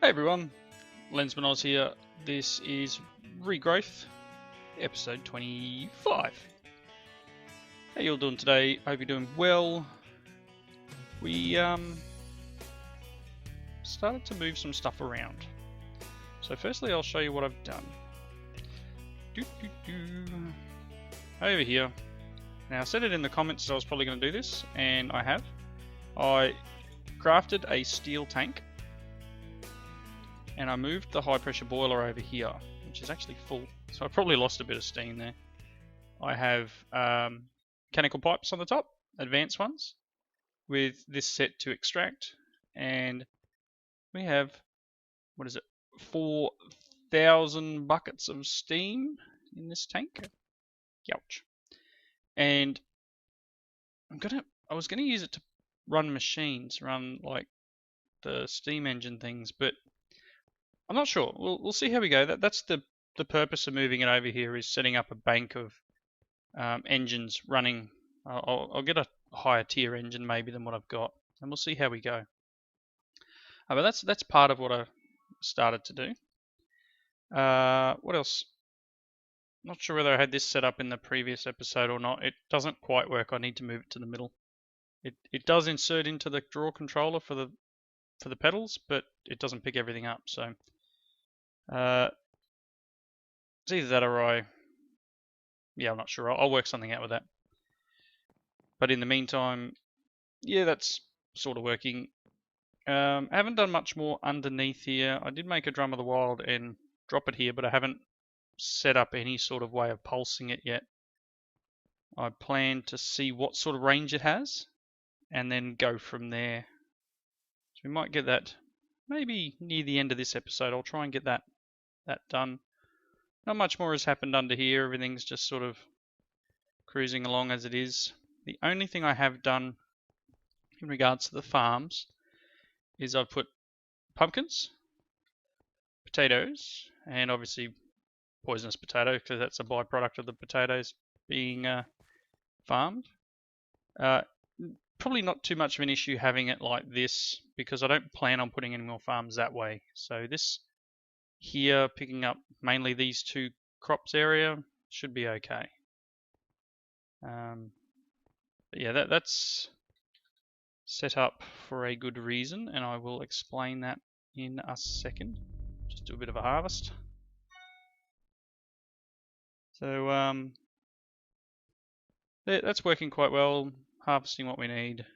Hey everyone, Lensman Oz here. This is Regrowth, episode 25. How you all doing today? Hope you're doing well. We started to move some stuff around. So firstly I'll show you what I've done. Over here. Now I said it in the comments that I was probably going to do this, and I have. I crafted a steel tank. And I moved the high pressure boiler over here, which is actually full, so I probably lost a bit of steam there. I have mechanical pipes on the top, advanced ones, with this set to extract, and we have, 4,000 buckets of steam in this tank. Youch. And I was gonna use it to run machines, run like the steam engine things, but I'm not sure. We'll see how we go. That's the purpose of moving it over here, is setting up a bank of engines running. I'll get a higher tier engine maybe than what I've got, and we'll see how we go. But that's part of what I started to do. What else? Not sure whether I had this set up in the previous episode or not. It doesn't quite work. I need to move it to the middle. It does insert into the draw controller for the pedals, but it doesn't pick everything up. So. It's either that or I'm not sure. I'll work something out with that. But in the meantime, yeah, that's sort of working. I haven't done much more underneath here. I did make a Drum of the Wild and drop it here, but I haven't set up any sort of way of pulsing it yet. I plan to see what sort of range it has and then go from there. So we might get that maybe near the end of this episode. I'll try and get that done. Not much more has happened under here. Everything's just sort of cruising along as it is. The only thing I have done in regards to the farms is I've put pumpkins, potatoes, and obviously poisonous potato, because that's a byproduct of the potatoes being farmed. Probably not too much of an issue having it like this, because I don't plan on putting any more farms that way. So this here, picking up mainly these two crops area, should be okay. But yeah, that's set up for a good reason, and I will explain that in a second. Just do a bit of a harvest. So that's working quite well, harvesting what we need.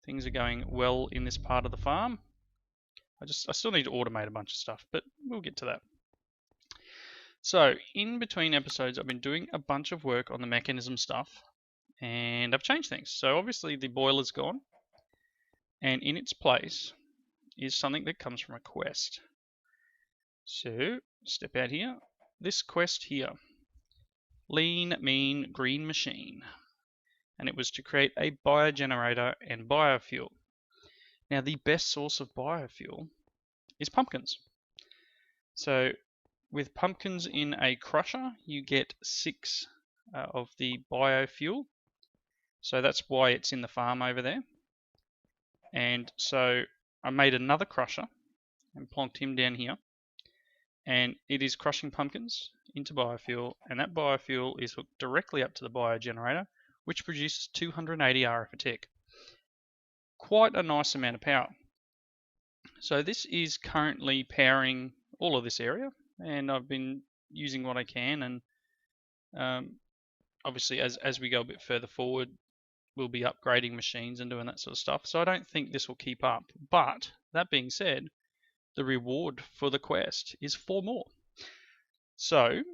Things are going well in this part of the farm. I still need to automate a bunch of stuff, but we'll get to that. So, in between episodes, I've been doing a bunch of work on the Mekanism stuff, and I've changed things. So obviously the boiler's gone, and in its place is something that comes from a quest. So, step out here. This quest here, Lean, Mean, Green Machine. And it was to create a biogenerator and biofuel. Now, the best source of biofuel is pumpkins. So, with pumpkins in a crusher, you get 6 of the biofuel. So that's why it's in the farm over there. And so I made another crusher and plonked him down here. And it is crushing pumpkins into biofuel. And that biofuel is hooked directly up to the biogenerator, which produces 280 RF a tick. Quite a nice amount of power. So this is currently powering all of this area, and I've been using what I can, and obviously as we go a bit further forward, we'll be upgrading machines and doing that sort of stuff. So I don't think this will keep up. But that being said, the reward for the quest is 4 more. So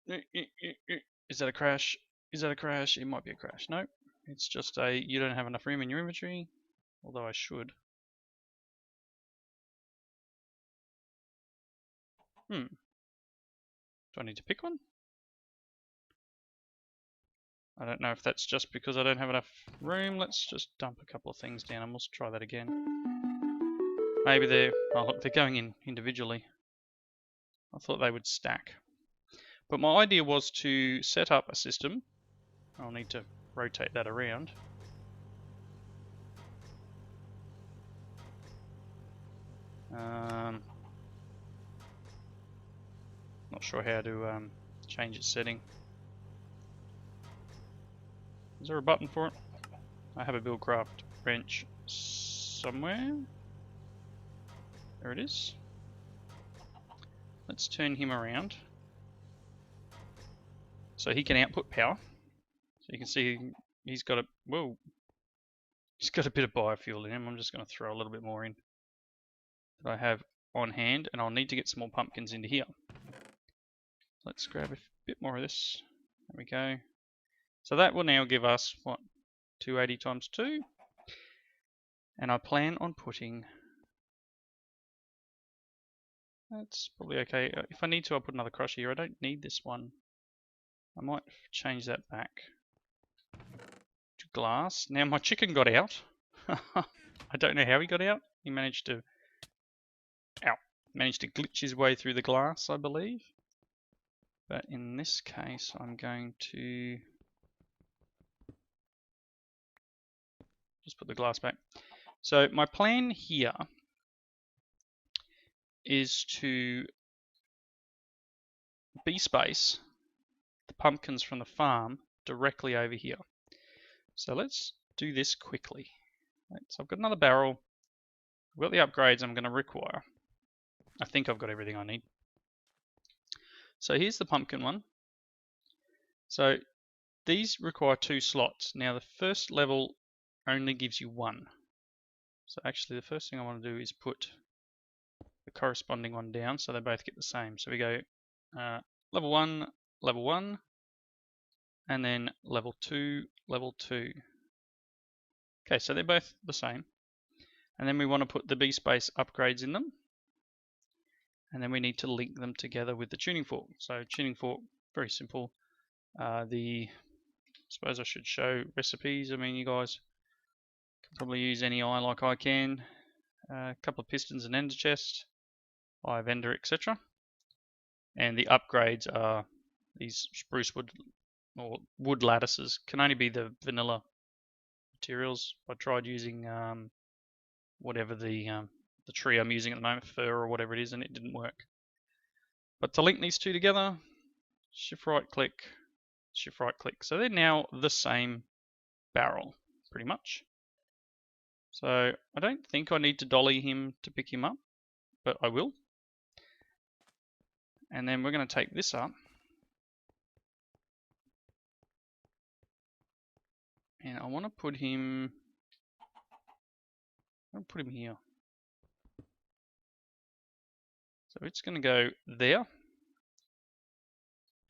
is that a crash? Is that a crash? It might be a crash. No. It's just you don't have enough room in your inventory, although I should. Do I need to pick one? I don't know if that's just because I don't have enough room. Let's just dump a couple of things down and we'll try that again. Maybe they're going in individually. I thought they would stack. But my idea was to set up a system. I'll need to rotate that around. Not sure how to change its setting. Is there a button for it? I have a buildcraft wrench somewhere. There it is. Let's turn him around so he can output power. So you can see he's got a he's got a bit of biofuel in him. I'm just going to throw a little bit more in that I have on hand, and I'll need to get some more pumpkins into here. Let's grab a bit more of this. There we go. So that will now give us what, 280 times 2, and I plan on putting. That's probably okay. If I need to, I'll put another crusher here. I don't need this one. I might change that back to glass. Now my chicken got out. I don't know how he got out. He managed to glitch his way through the glass, I believe. But in this case, I'm going to just put the glass back. So my plan here is to B-space the pumpkins from the farm directly over here. So let's do this quickly. So I've got another barrel. I've got the upgrades I'm going to require. I think I've got everything I need. So here's the pumpkin one. So these require 2 slots. Now the first level only gives you 1. So actually the first thing I want to do is put the corresponding one down so they both get the same. So we go level 1, and then level 2, level 2. Okay, so they're both the same. And then we want to put the B-space upgrades in them. And then we need to link them together with the tuning fork. So tuning fork, very simple. I suppose I should show recipes. I mean, you guys can probably use any eye like I can. A couple of pistons and ender chest, eye of ender, etc. And the upgrades are these spruce wood or wood lattices. Can only be the vanilla materials. I tried using whatever the tree I'm using at the moment, fir or whatever it is, and it didn't work. But to link these two together, shift right click, shift right click. So they're now the same barrel, pretty much. So I don't think I need to dolly him to pick him up, but I will. And then we're going to take this up. And I want to put him here. So it's going to go there.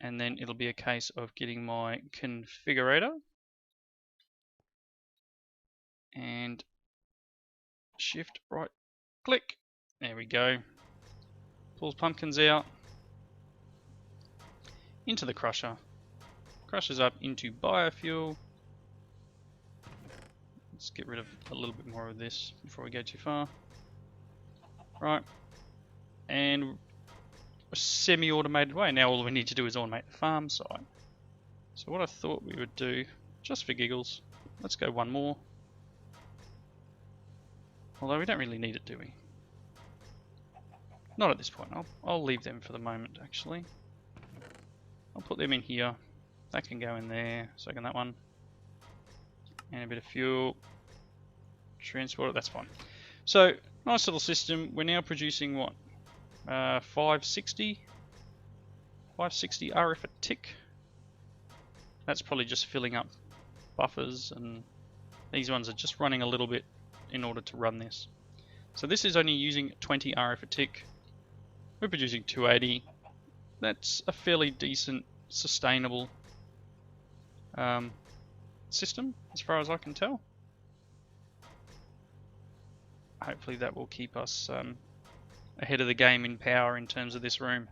And then it'll be a case of getting my configurator and shift right click. There we go. Pulls pumpkins out into the crusher. Crushes up into biofuel. Let's get rid of a little bit more of this before we go too far. Right. And a semi-automated way. Now all we need to do is automate the farm side. So what I thought we would do, just for giggles, let's go one more. Although we don't really need it, do we? Not at this point. I'll leave them for the moment, actually. I'll put them in here. That can go in there. So can that one. And a bit of fuel. Transport it, that's fine. So, nice little system. We're now producing what? 560 RF a tick. That's probably just filling up buffers, and these ones are just running a little bit in order to run this. So this is only using 20 RF a tick. We're producing 280. That's a fairly decent, sustainable system, as far as I can tell. Hopefully that will keep us ahead of the game in power in terms of this room.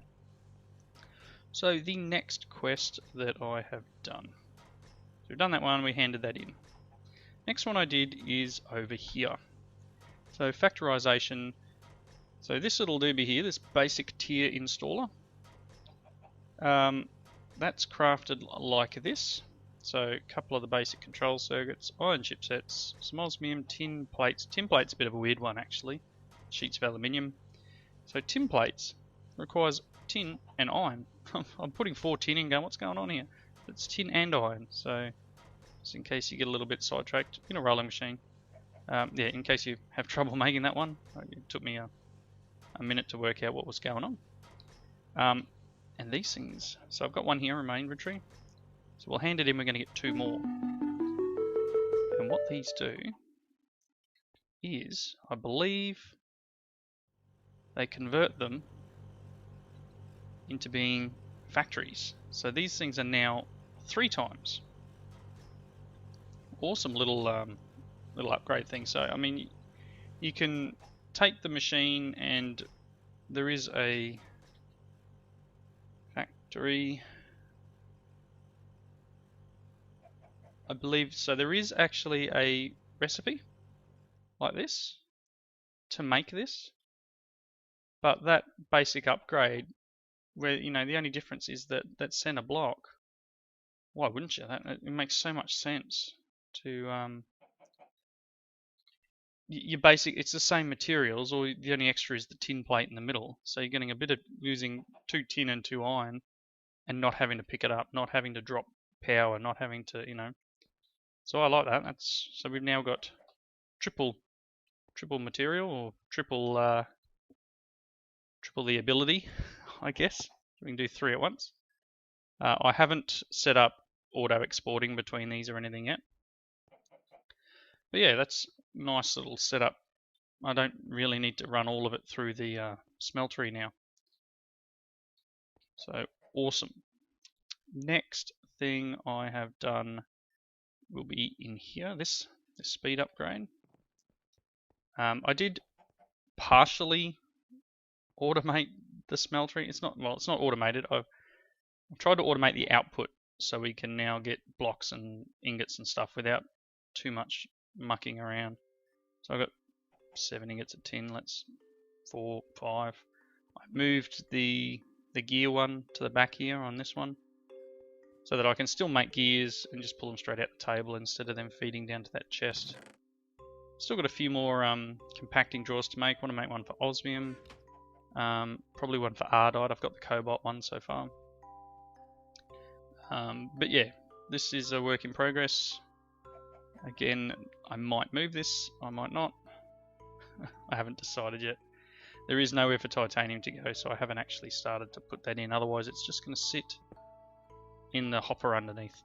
So the next quest that I have done. So we've done that one, we handed that in. Next one I did is over here. So factorization. So this little doobie here, this basic tier installer. That's crafted like this. So a couple of the basic control circuits, iron chipsets, some osmium, tin plates. Tin plate's a bit of a weird one actually. Sheets of aluminium. So tin plates requires tin and iron. I'm putting 4 tin in going, what's going on here? It's tin and iron, so just in case you get a little bit sidetracked in a rolling machine. Yeah, in case you have trouble making that one, it took me a minute to work out what was going on. And these things, so I've got one here in my inventory, so we'll hand it in, we're going to get 2 more. And what these do is, I believe, they convert them into being factories. So these things are now 3 times. Awesome little upgrade thing. So I mean, you can take the machine and there is a factory, I believe. So there is actually a recipe like this to make this, but that basic upgrade, where the only difference is that center block. Why wouldn't you? It makes so much sense to your basic. It's the same materials, or the only extra is the tin plate in the middle. So you're getting a bit of using 2 tin and 2 iron, and not having to pick it up, not having to drop power, not having to So I like that. So we've now got triple material, or triple the ability, I guess. We can do 3 at once. I haven't set up auto exporting between these or anything yet. But yeah, that's a nice little setup. I don't really need to run all of it through the smeltery now. So awesome. Next thing I have done will be in here, this speed upgrade. I did partially automate the smeltery. It's not automated. I've tried to automate the output so we can now get blocks and ingots and stuff without too much mucking around. So I've got 7 ingots of tin. Let's 4, 5. I moved the gear one to the back here on this one, so that I can still make gears and just pull them straight out the table instead of them feeding down to that chest. Still got a few more compacting drawers to make. Want to make one for osmium, probably one for ardite. I've got the cobalt one so far. But yeah, this is a work in progress. Again, I might move this, I might not. I haven't decided yet. There is nowhere for titanium to go, so I haven't actually started to put that in. Otherwise, it's just going to sit in the hopper underneath,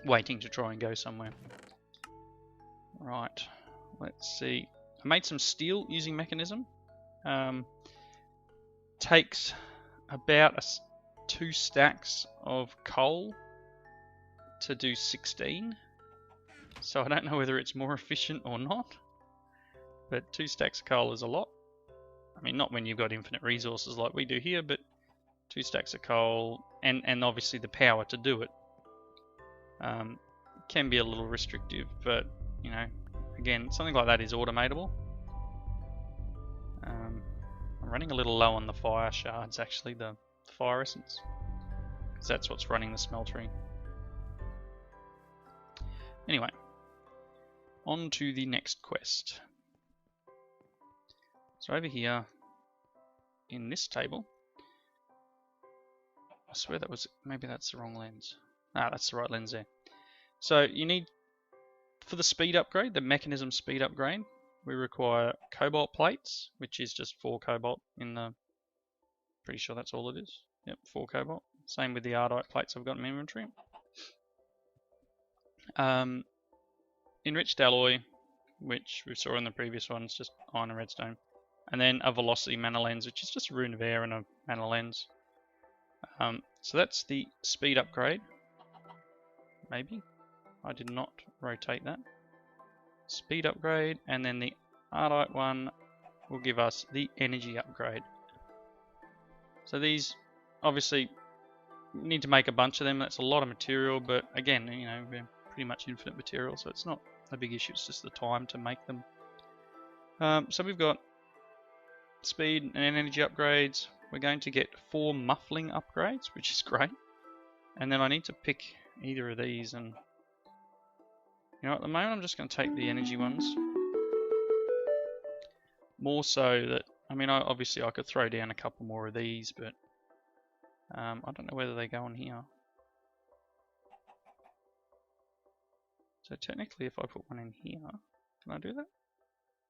waiting to try and go somewhere. Right, let's see. I made some steel using Mekanism. Takes about 2 stacks of coal to do 16. So I don't know whether it's more efficient or not. But 2 stacks of coal is a lot. I mean, not when you've got infinite resources like we do here, but 2 stacks of coal, and obviously the power to do it can be a little restrictive, but again, something like that is automatable. I'm running a little low on the fire shards, actually, the fire essence, because that's what's running the smeltery. Anyway, on to the next quest. So over here, in this table, I swear that was, maybe that's the wrong lens. Ah, that's the right lens there. So you need, for the speed upgrade, the Mekanism speed upgrade, we require cobalt plates, which is just 4 cobalt in the, pretty sure that's all it is. Yep, 4 cobalt. Same with the ardite plates I've got in my inventory. Enriched alloy, which we saw in the previous ones, just iron and redstone. And then a velocity mana lens, which is just a rune of air and a mana lens. So that's the speed upgrade. Maybe. I did not rotate that. Speed upgrade, and then the ardite one will give us the energy upgrade. So these, obviously, need to make a bunch of them. That's a lot of material, but again, we're pretty much infinite material, so it's not a big issue. It's just the time to make them. So we've got speed and energy upgrades. We're going to get 4 muffling upgrades, which is great. And then I need to pick either of these, and at the moment I'm just going to take the energy ones. More so that, I mean, obviously I could throw down a couple more of these, but I don't know whether they go on here. So technically if I put one in here, can I do that?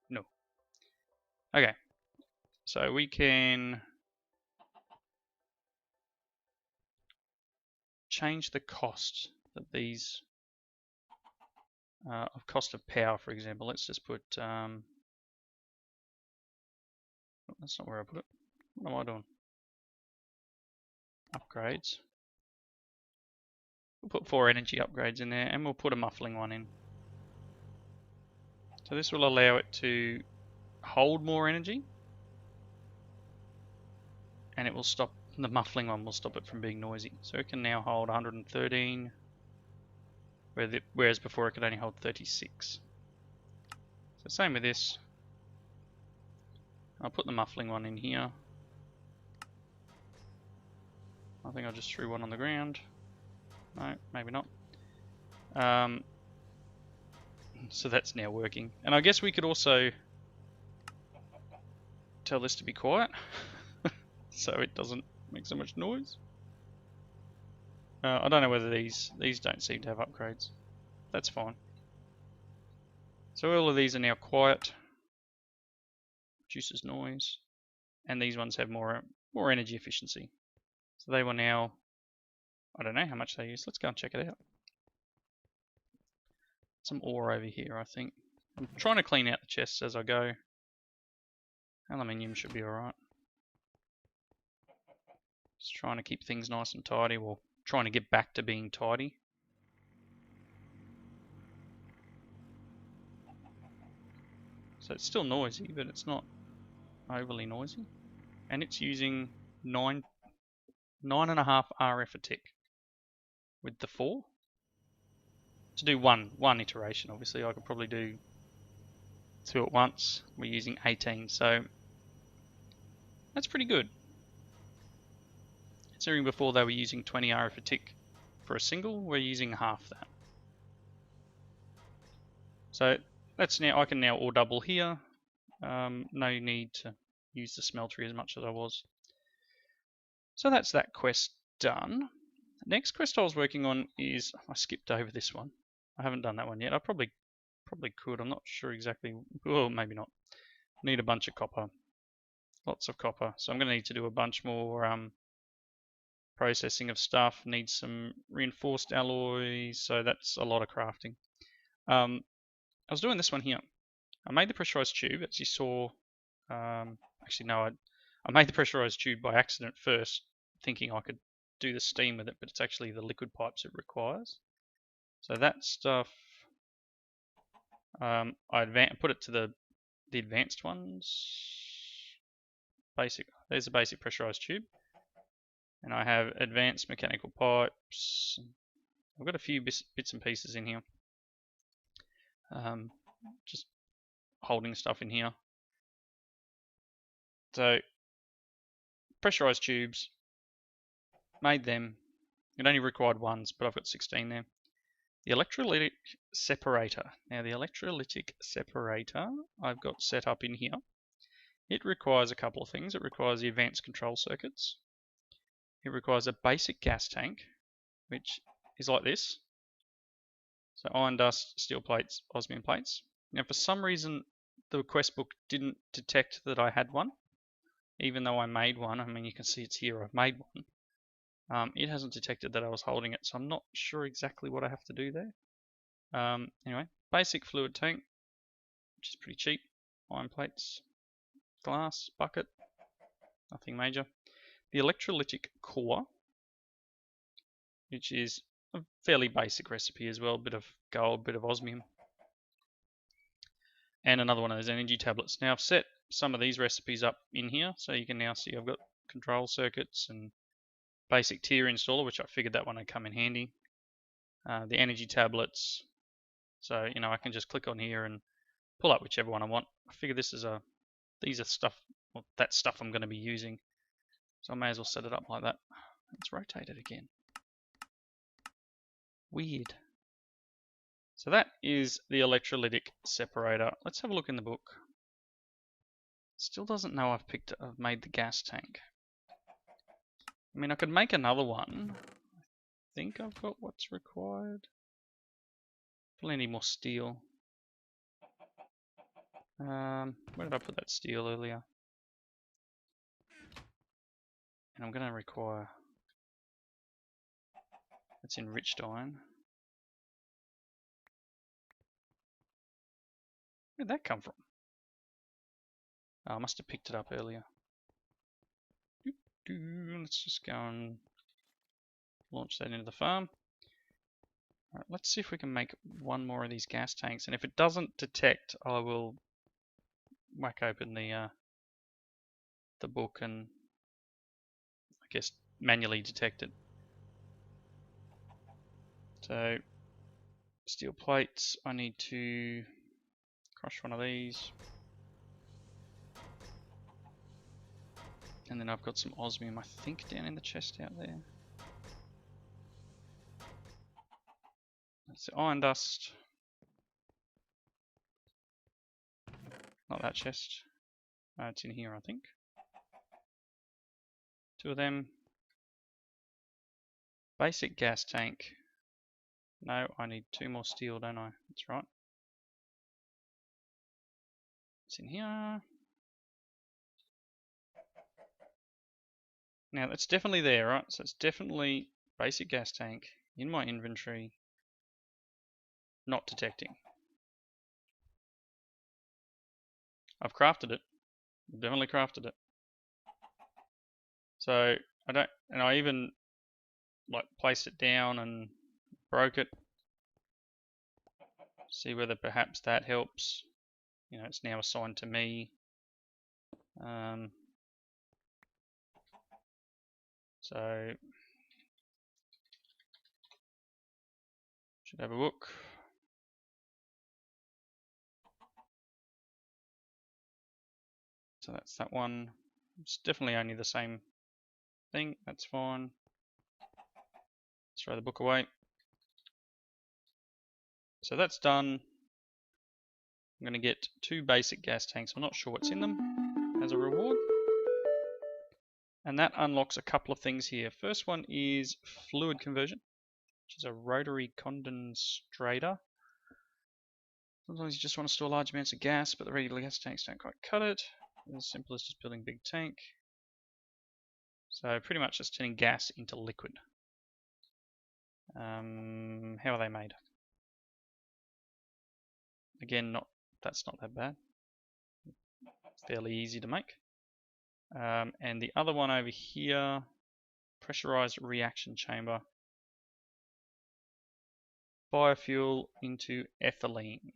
No. Okay, so we can change the cost that these, of cost of power, for example. Let's just put, oh, that's not where I put it. What am I doing? Upgrades. We'll put 4 energy upgrades in there, and we'll put a muffling one in. So this will allow it to hold more energy, and it will stop, the muffling one will stop it from being noisy. So it can now hold 113, whereas before it could only hold 36. So same with this. I'll put the muffling one in here. I think I just threw one on the ground. No, maybe not. So that's now working. And I guess we could also tell this to be quiet so it doesn't make so much noise. I don't know whether these don't seem to have upgrades. That's fine. So all of these are now quiet. Reduces noise. And these ones have more energy efficiency. So they will now, I don't know how much they use. Let's go and check it out. Some ore over here, I think. I'm trying to clean out the chests as I go. Aluminium should be alright. Just trying to keep things nice and tidy. Well, trying to get back to being tidy. So it's still noisy, but it's not overly noisy. And it's using 9.5 RF a tick with the 4. To do one iteration, obviously I could probably do 2 at once. We're using 18, so that's pretty good. Considering before they were using 20 RF a tick for a single, we're using half that. So that's now, I can now ore double here. No need to use the smeltery as much as I was. So that's that quest done. The next quest I was working on is, I skipped over this one. I haven't done that one yet. I probably could. I'm not sure exactly. Well, maybe not. Need a bunch of copper. Lots of copper. So I'm going to need to do a bunch more processing of stuff. Need some reinforced alloys. So that's a lot of crafting. I was doing this one here. I made the pressurized tube, as you saw. Actually, no, I made the pressurized tube by accident first, thinking I could do the steam with it, but it's actually the liquid pipes it requires. So that stuff, I put it to the advanced ones. Basic. There's a basic pressurized tube, and I have advanced mechanical pipes. I've got a few bits and pieces in here. Just holding stuff in here. So pressurized tubes, made them. It only required ones, but I've got 16 there. The electrolytic separator. Now the electrolytic separator I've got set up in here. It requires a couple of things. It requires the advanced control circuits. It requires a basic gas tank, which is like this. So iron dust, steel plates, osmium plates. Now for some reason the quest book didn't detect that I had one, even though I made one. I mean, you can see it's here, I've made one. It hasn't detected that I was holding it, so I'm not sure exactly what I have to do there. Anyway, basic fluid tank, which is pretty cheap. Iron plates, glass, bucket, nothing major. The electrolytic core, which is a fairly basic recipe as well, bit of gold, bit of osmium. And another one of those energy tablets. Now I've set some of these recipes up in here, so you can now see I've got control circuits and basic tier installer, which I figured that one would come in handy. The energy tablets, so you know I can just click on here and pull up whichever one I want. I figure these are stuff, well, that stuff I'm going to be using, so I may as well set it up like that. Let's rotate it again. Weird. So that is the electrolytic separator. Let's have a look in the book. Still doesn't know I've made the gas tank. I mean, I could make another one. I think I've got what's required. Probably need more steel. Where did I put that steel earlier? And I'm going to require... It's enriched iron. Where'd that come from? Oh, I must have picked it up earlier. Let's just go and launch that into the farm. Alright, let's see if we can make one more of these gas tanks. And if it doesn't detect, I will whack open the book and I guess manually detect it. So steel plates, I need to crush one of these. And then I've got some osmium, I think, down in the chest out there. That's the iron dust. Not that chest. It's in here, I think. 2 of them. Basic gas tank. No, I need 2 more steel, don't I? That's right. It's in here. Now that's definitely there, right? So it's definitely basic gas tank in my inventory, not detecting. I've crafted it. I've definitely crafted it. So I even like placed it down and broke it. See whether perhaps that helps. You know, it's now assigned to me. So should have a look. So that's that one. It's definitely only the same thing. That's fine. Let's throw the book away. So that's done. I'm going to get 2 basic gas tanks. I'm not sure what's in them as a reward. And that unlocks a couple of things here. First one is fluid conversion, which is a rotary condensator. Sometimes you just want to store large amounts of gas, but the regular gas tanks don't quite cut it. It's as simple as just building a big tank. So pretty much just turning gas into liquid. How are they made? Again, that's not that bad. Fairly easy to make. And the other one over here, pressurized reaction chamber. Biofuel into ethylene.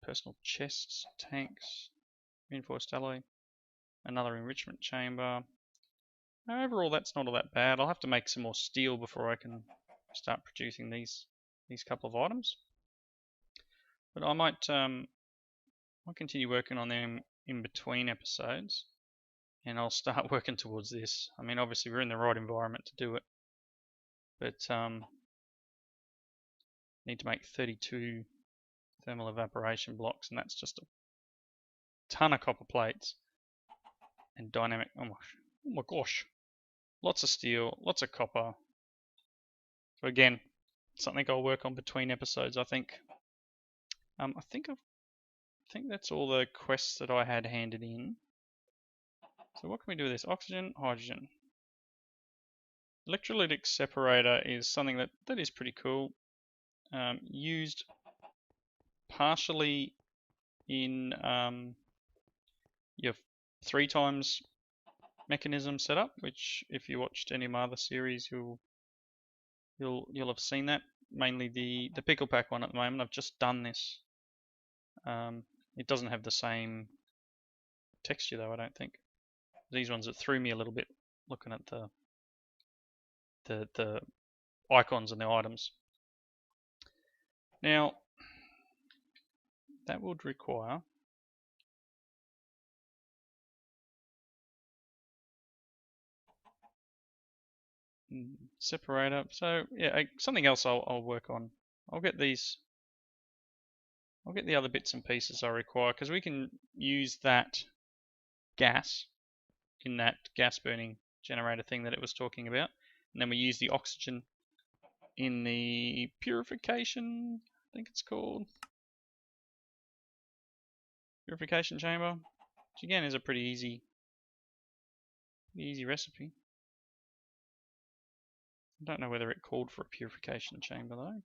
Personal chests, tanks, reinforced alloy, another enrichment chamber. Overall, that's not all that bad. I'll have to make some more steel before I can start producing these couple of items. But I might I'll continue working on them in between episodes, and I'll start working towards this. I mean, obviously we're in the right environment to do it, but need to make 32 thermal evaporation blocks, and that's just a ton of copper plates and dynamic. Oh my gosh, lots of steel, lots of copper. So again, something I'll work on between episodes, I think. I think that's all the quests that I had handed in. So what can we do with this? Oxygen, hydrogen. Electrolytic separator is something that is pretty cool. Used partially in your 3 times Mekanism setup, which if you watched any of my other series, you'll have seen that. Mainly the pickle pack one at the moment. I've just done this. It doesn't have the same texture though, I don't think. These ones, it threw me a little bit looking at the icons and the items. Now that would require separator. So yeah, something else I'll work on. I'll get these I'll get the other bits and pieces I require, because we can use that gas in that gas burning generator thing that it was talking about. And then we use the oxygen in the purification, I think it's called. Purification chamber. Which again is a pretty easy recipe. I don't know whether it called for a purification chamber though.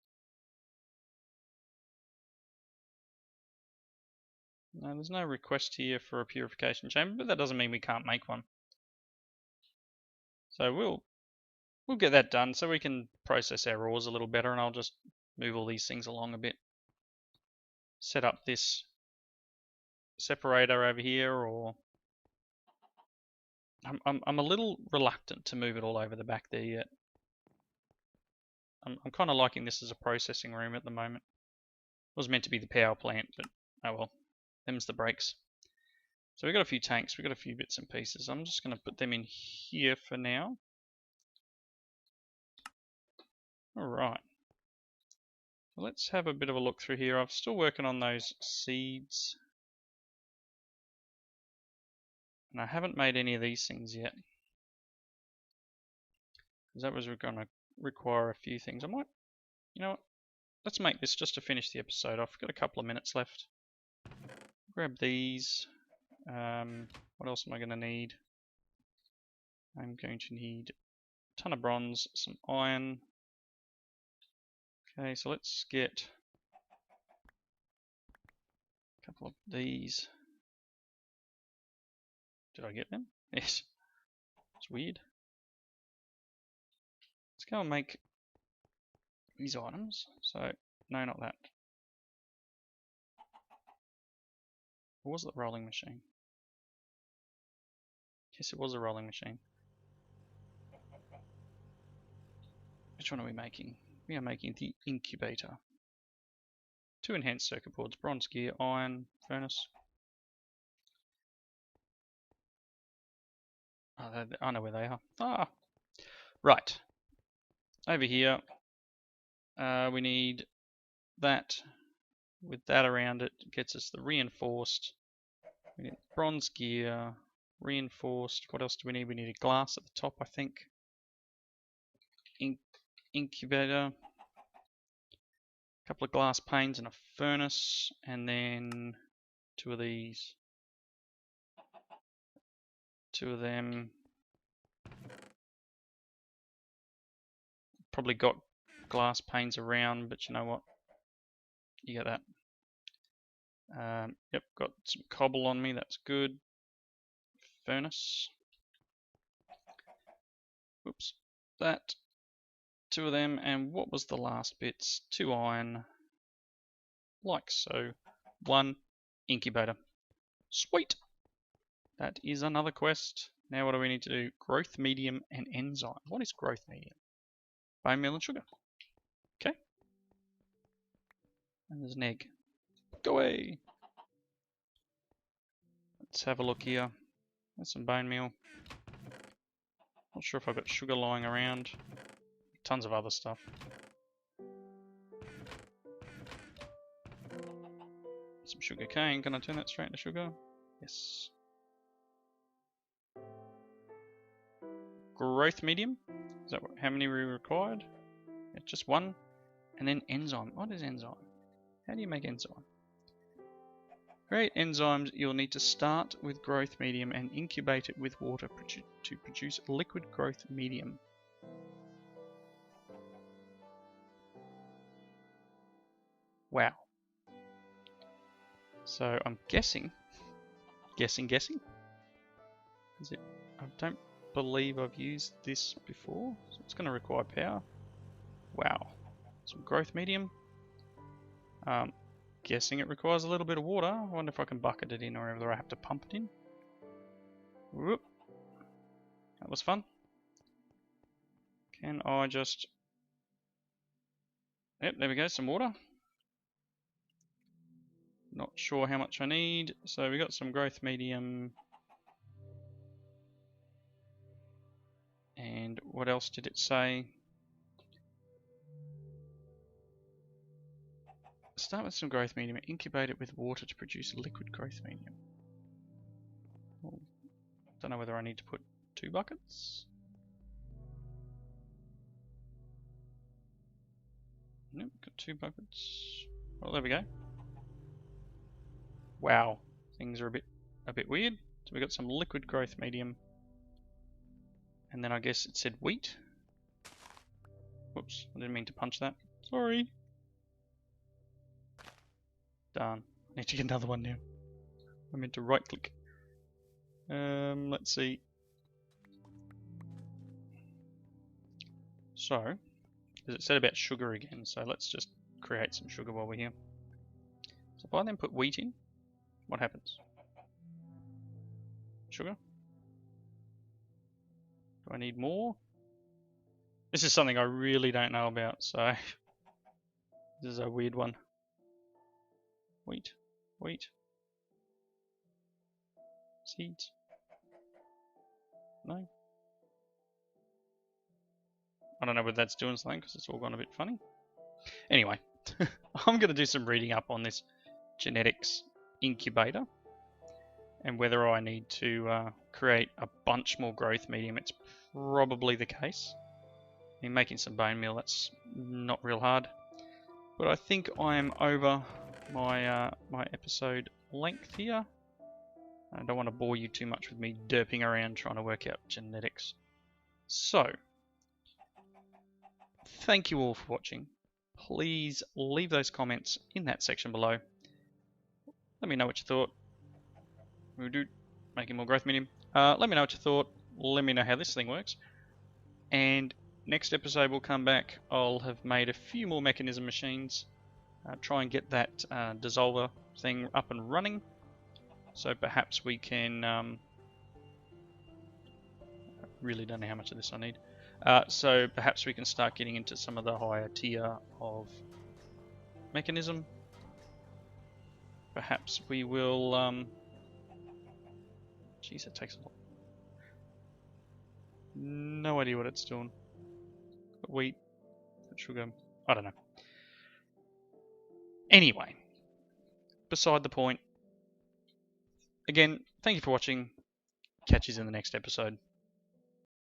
No, there's no request here for a purification chamber, but that doesn't mean we can't make one. So we'll get that done so we can process our ores a little better, and I'll just move all these things along a bit. Set up this separator over here, or I'm a little reluctant to move it all over the back there yet. I'm kind of liking this as a processing room at the moment. It was meant to be the power plant, but oh well, them's the breaks. So we've got a few tanks, we've got a few bits and pieces. I'm just going to put them in here for now. Alright. Let's have a bit of a look through here. I'm still working on those seeds. And I haven't made any of these things yet. Because that was going to require a few things. I might, you know what? Let's make this just to finish the episode off. Got a couple of minutes left. Grab these. What else am I going to need? I'm going to need a ton of bronze, some iron. Okay, so let's get a couple of these. Did I get them? Yes. It's weird. Let's go and make these items. So, no, not that. Or was it the rolling machine? Yes, it was a rolling machine. Which one are we making? We are making the incubator. 2 enhanced circuit boards, bronze gear, iron, furnace. Oh, I know where they are. Ah, right. Over here, we need that. With that around it, gets us the reinforced. We need bronze gear, reinforced. What else do we need? We need a glass at the top, I think. Incubator. A couple of glass panes and a furnace, and then 2 of these. 2 of them. Probably got glass panes around, but you know what? You get that. Yep, got some cobble on me, that's good. Furnace. Whoops. That. 2 of them, and what was the last bits? 2 iron. Like so. 1 incubator. Sweet! That is another quest. Now what do we need to do? Growth medium and enzyme. What is growth medium? Bone meal and sugar. Okay. And there's an egg. Go away! Let's have a look here. There's some bone meal. Not sure if I've got sugar lying around. Tons of other stuff. Some sugar cane. Can I turn that straight into sugar? Yes. Growth medium. Is that how many we required? Yeah, just 1. And then enzyme. What is enzyme? How do you make enzyme? Create enzymes. You'll need to start with growth medium and incubate it with water to produce liquid growth medium. Wow. So I'm guessing. Is it? I don't believe I've used this before, so it's going to require power. Wow. Some growth medium. Guessing it requires a little bit of water. I wonder if I can bucket it in or whether I have to pump it in. Whoop. That was fun. Can I just... Yep, there we go, some water. Not sure how much I need. So we got some growth medium. And what else did it say? Start with some growth medium, incubate it with water to produce liquid growth medium. Well, don't know whether I need to put 2 buckets. Nope, got 2 buckets. Well, there we go. Wow, things are a bit weird. So we got some liquid growth medium, and then I guess it said wheat. Whoops, I didn't mean to punch that. Sorry. Darn. I need to get another one now. I meant to right click. Let's see. So, as it said about sugar again, so let's just create some sugar while we're here. So if I then put wheat in, what happens? Sugar? Do I need more? This is something I really don't know about, so this is a weird one. Wheat, wheat, seeds. No. I don't know whether that's doing something because it's all gone a bit funny. Anyway, I'm going to do some reading up on this genetics incubator and whether I need to create a bunch more growth medium. It's probably the case. I mean, making some bone meal, that's not real hard. But I think I'm over my my episode length here. I don't want to bore you too much with me derping around trying to work out genetics. So, thank you all for watching. Please leave those comments in that section below. Let me know what you thought. We'll do making more growth medium. Let me know what you thought. Let me know how this thing works. And next episode we'll come back. I'll have made a few more mechanism machines. Try and get that dissolver thing up and running. So perhaps we can... I really don't know how much of this I need. So perhaps we can start getting into some of the higher tier of mechanism. Perhaps we will... Jeez, that takes a lot. No idea what it's doing. Wheat, sugar, I don't know. Anyway, beside the point. Again, thank you for watching. Catch you in the next episode.